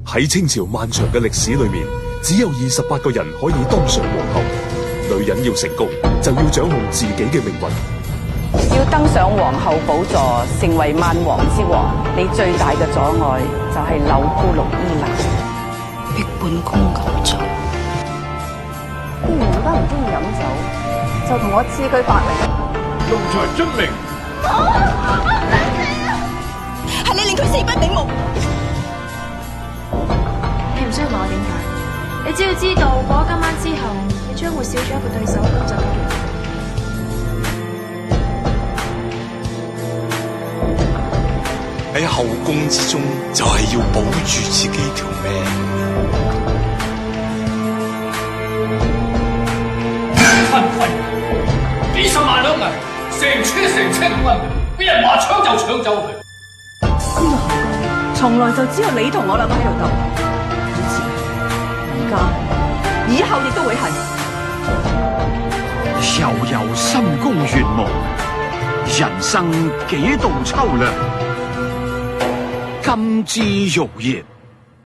喺清朝漫長嘅歷史裏面，只有28個人可以當上皇后。女人要成功，就要掌控自己嘅命運。要登上皇后寶座，成為萬王之王，你最大嘅阻礙就係柳姑六姨娘，逼本宮咁做。既然而家唔中意飲酒，就同我賜佢白翎。奴才遵命。係你令佢死不瞑目。你唔需要問我點解，你只要知道過咗今晚之後，你將會少咗一個對手咁就得啦。喺後宮之中，就係要保住自己條命。昏君，幾十萬兩銀，成車成車咁運，俾人話搶就搶走佢。呢個後宮從來就只有你同我兩個喺度鬥，以前、而家、以後亦都會係。悠悠深宮願望，人生幾度秋涼。金枝玉葉。